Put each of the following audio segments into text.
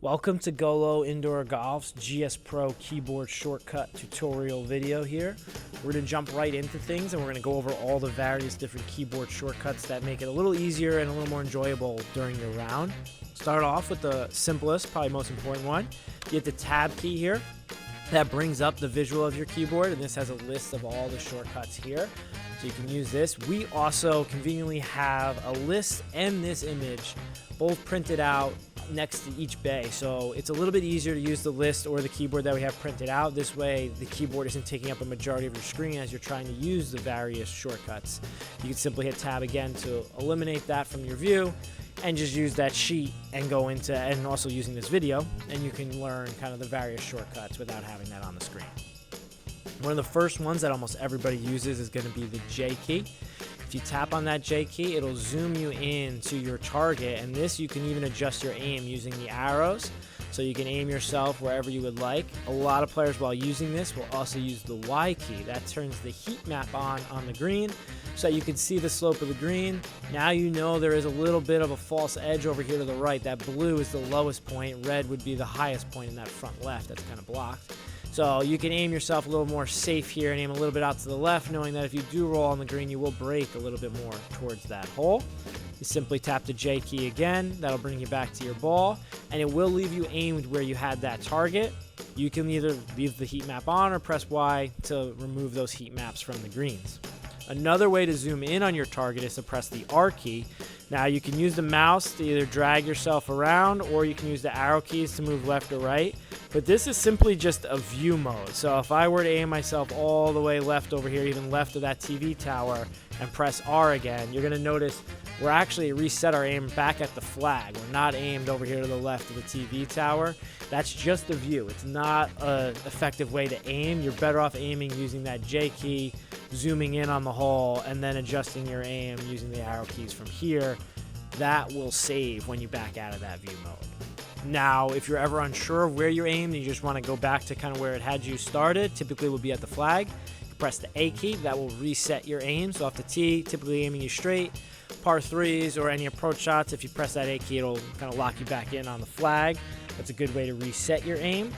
Welcome to Golo Indoor Golf's GS Pro keyboard shortcut tutorial video here. We're going to jump right into things and we're going to go over all the various different keyboard shortcuts that make it a little easier and a little more enjoyable during your round. Start off with the simplest, probably most important one. You hit the tab key here. That brings up the visual of your keyboard, and this has a list of all the shortcuts here. So you can use this. We also conveniently have a list and this image both printed out next to each bay, so it's a little bit easier to use the list or the keyboard that we have printed out. This way the keyboard isn't taking up a majority of your screen as you're trying to use the various shortcuts. You can simply hit tab again to eliminate that from your view and just use that sheet and go into, and also using this video, and you can learn kind of the various shortcuts without having that on the screen. One of the first ones that almost everybody uses is going to be the J key. If you tap on that J key, it'll zoom you in to your target, and this you can even adjust your aim using the arrows, so you can aim yourself wherever you would like. A lot of players while using this will also use the Y key. That turns the heat map on the green so you can see the slope of the green. Now you know there is a little bit of a false edge over here to the right. That blue is the lowest point, red would be the highest point in that front left that's kind of blocked. So you can aim yourself a little more safe here and aim a little bit out to the left, knowing that if you do roll on the green, you will break a little bit more towards that hole. You simply tap the J key again. That'll bring you back to your ball, and it will leave you aimed where you had that target. You can either leave the heat map on or press Y to remove those heat maps from the greens. Another way to zoom in on your target is to press the R key. Now you can use the mouse to either drag yourself around, or you can use the arrow keys to move left or right. But this is simply just a view mode. So if I were to aim myself all the way left over here, even left of that TV tower, and press R again, you're going to notice we're actually reset our aim back at the flag. We're not aimed over here to the left of the TV tower. That's just a view. It's not an effective way to aim. You're better off aiming using that J key, zooming in on the hole, and then adjusting your aim using the arrow keys from here. That will save when you back out of that view mode. Now, if you're ever unsure of where you're aimed and you just want to go back to kind of where it had you started, typically it would be at the flag. You press the A key, that will reset your aim. So off the tee, typically aiming you straight. Par threes or any approach shots, if you press that A key, it'll kind of lock you back in on the flag. That's a good way to reset your aim.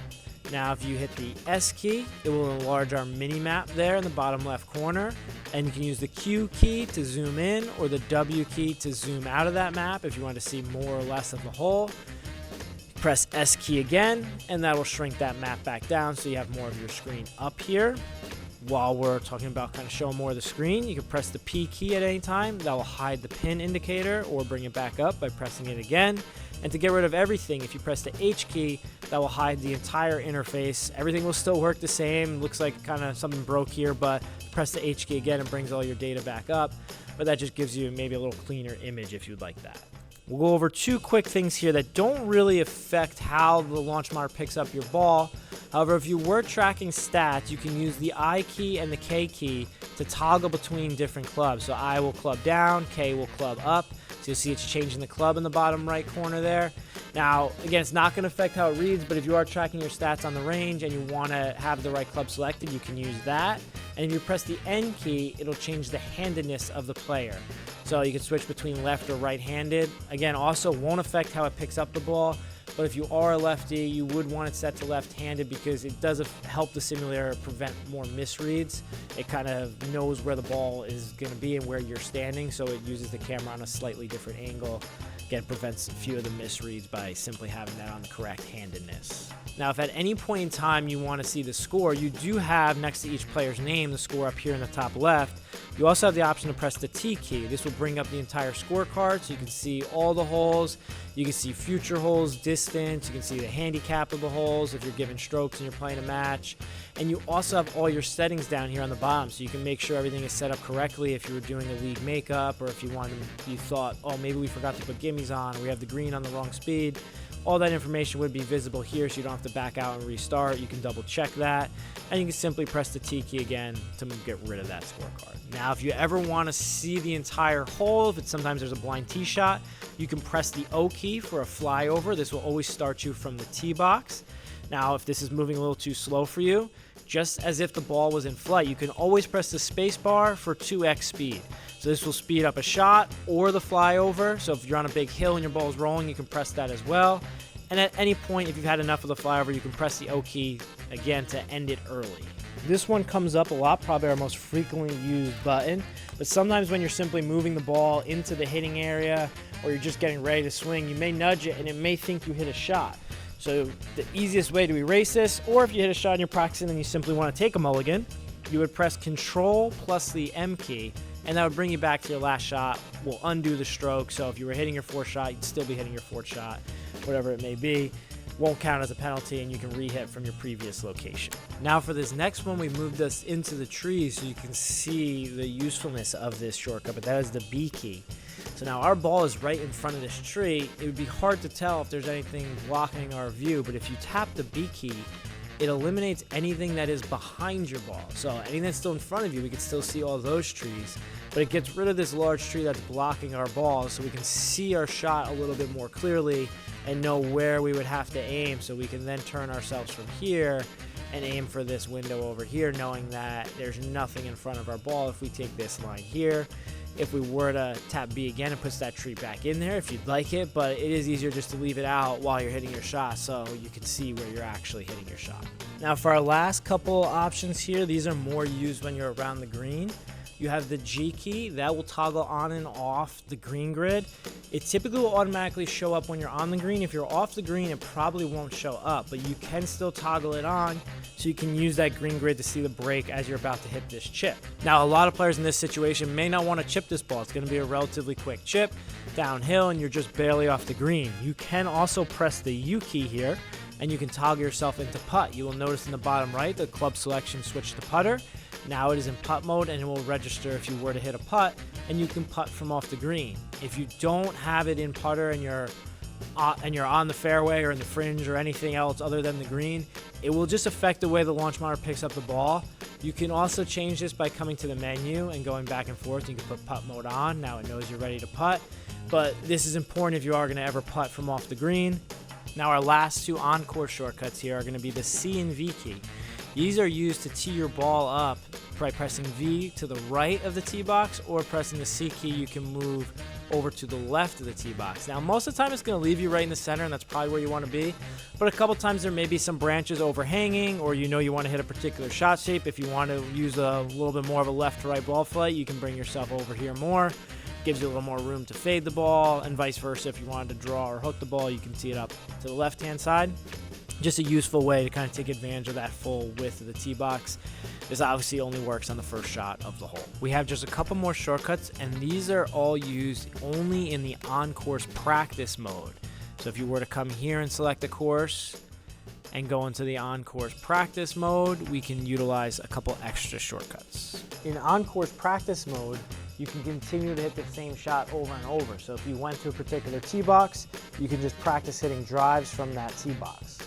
Now, if you hit the S key, it will enlarge our mini map there in the bottom left corner. And you can use the Q key to zoom in, or the W key to zoom out of that map if you want to see more or less of the hole. Press S key again, and that will shrink that map back down so you have more of your screen up here. While we're talking about kind of showing more of the screen, you can press the P key at any time. That will hide the pin indicator or bring it back up by pressing it again. And to get rid of everything, if you press the H key, that will hide the entire interface. Everything will still work the same. Looks like kind of something broke here, but press the H key again and brings all your data back up. But that just gives you maybe a little cleaner image if you'd like that. We'll go over two quick things here that don't really affect how the launch monitor picks up your ball. However, if you were tracking stats, you can use the I key and the K key to toggle between different clubs. So I will club down, K will club up. So you'll see it's changing the club in the bottom right corner there. Now, again, it's not going to affect how it reads, but if you are tracking your stats on the range and you want to have the right club selected, you can use that. And if you press the N key, it'll change the handedness of the player. So you can switch between left or right-handed. Again, also won't affect how it picks up the ball, but if you are a lefty, you would want it set to left-handed because it does help the simulator prevent more misreads. It kind of knows where the ball is going to be and where you're standing, so it uses the camera on a slightly different angle. Again, prevents a few of the misreads by simply having that on the correct handedness. Now, if at any point in time you want to see the score, you do have next to each player's name the score up here in the top left. You also have the option to press the T key. This will bring up the entire scorecard so you can see all the holes. You can see future holes, distance. You can see the handicap of the holes if you're giving strokes and you're playing a match. And you also have all your settings down here on the bottom, so you can make sure everything is set up correctly if you were doing a league makeup, or if you thought, oh, maybe we forgot to put gimmies on, or we have the green on the wrong speed. All that information would be visible here, so you don't have to back out and restart. You can double check that, and you can simply press the T key again to get rid of that scorecard. Now, if you ever want to see the entire hole, if sometimes there's a blind tee shot, you can press the O key for a flyover. This will always start you from the tee box. Now, if this is moving a little too slow for you, just as if the ball was in flight, you can always press the Spacebar for 2x speed. So this will speed up a shot or the flyover. So if you're on a big hill and your ball is rolling, you can press that as well. And at any point, if you've had enough of the flyover, you can press the O key again to end it early. This one comes up a lot, probably our most frequently used button, but sometimes when you're simply moving the ball into the hitting area or you're just getting ready to swing, you may nudge it and it may think you hit a shot. So the easiest way to erase this, or if you hit a shot and you're practicing and you simply want to take a mulligan, you would press Ctrl plus the M key, and that would bring you back to your last shot. Will undo the stroke, so if you were hitting your fourth shot, you'd still be hitting your fourth shot, whatever it may be. Won't count as a penalty, and you can re-hit from your previous location. Now for this next one, we moved us into the trees so you can see the usefulness of this shortcut, but that is the B key. So now our ball is right in front of this tree. It would be hard to tell if there's anything blocking our view, but if you tap the B key, it eliminates anything that is behind your ball. So anything that's still in front of you, we can still see all those trees, but it gets rid of this large tree that's blocking our ball so we can see our shot a little bit more clearly and know where we would have to aim, so we can then turn ourselves from here and aim for this window over here, knowing that there's nothing in front of our ball if we take this line here. If we were to tap B again, it puts that tree back in there if you'd like it, but it is easier just to leave it out while you're hitting your shot so you can see where you're actually hitting your shot. Now for our last couple options here, these are more used when you're around the green. You have the G key that will toggle on and off the green grid. It typically will automatically show up when you're on the green. If you're off the green, it probably won't show up, but you can still toggle it on so you can use that green grid to see the break as you're about to hit this chip. Now, a lot of players in this situation may not want to chip this ball. It's going to be a relatively quick chip downhill and you're just barely off the green. You can also press the U key here and you can toggle yourself into putt. You will notice in the bottom right, the club selection switched to putter. Now it is in putt mode and it will register if you were to hit a putt, and you can putt from off the green. If you don't have it in putter and you're on the fairway or in the fringe or anything else other than the green, it will just affect the way the launch monitor picks up the ball. You can also change this by coming to the menu and going back and forth. You can put putt mode on. Now it knows you're ready to putt, but this is important if you are going to ever putt from off the green. Now our last two on-course shortcuts here are going to be the C and V key. These are used to tee your ball up by pressing V to the right of the tee box, or pressing the C key, you can move over to the left of the tee box. Now, most of the time it's going to leave you right in the center, and that's probably where you want to be. But a couple times there may be some branches overhanging, or you know you want to hit a particular shot shape. If you want to use a little bit more of a left to right ball flight, you can bring yourself over here more. Gives you a little more room to fade the ball, and vice versa. If you wanted to draw or hook the ball, you can tee it up to the left-hand side. Just a useful way to kind of take advantage of that full width of the tee box. This obviously only works on the first shot of the hole. We have just a couple more shortcuts, and these are all used only in the on-course practice mode. So if you were to come here and select the course and go into the on-course practice mode, we can utilize a couple extra shortcuts. In on-course practice mode, you can continue to hit the same shot over and over. So if you went to a particular tee box, you can just practice hitting drives from that tee box.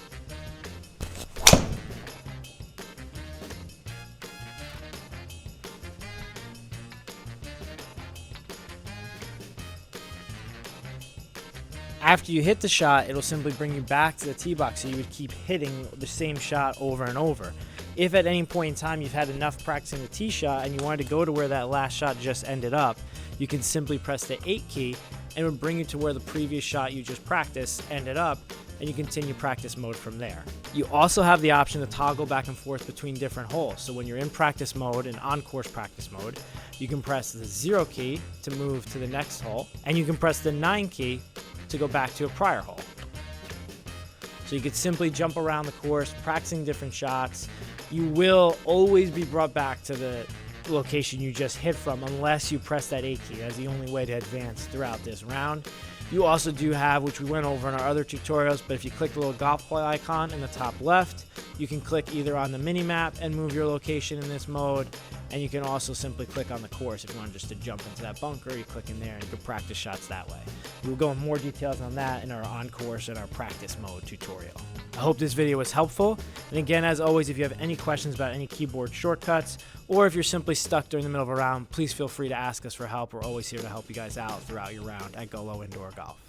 After you hit the shot, it'll simply bring you back to the tee box, so you would keep hitting the same shot over and over. If at any point in time you've had enough practicing the tee shot and you wanted to go to where that last shot just ended up, you can simply press the 8 key and it would bring you to where the previous shot you just practiced ended up, and you continue practice mode from there. You also have the option to toggle back and forth between different holes. So when you're in practice mode and on-course practice mode, you can press the 0 key to move to the next hole, and you can press the 9 key to go back to a prior hole. So you could simply jump around the course, practicing different shots. You will always be brought back to the location you just hit from unless you press that 8 key. That's the only way to advance throughout this round. You also do have, which we went over in our other tutorials, but if you click the little golf play icon in the top left, you can click either on the mini map and move your location in this mode, and you can also simply click on the course. If you want just to jump into that bunker, you click in there and you can practice shots that way. We'll go in more details on that in our on-course and our practice mode tutorial. I hope this video was helpful. And again, as always, if you have any questions about any keyboard shortcuts, or if you're simply stuck during the middle of a round, please feel free to ask us for help. We're always here to help you guys out throughout your round at Go Low Indoor Golf.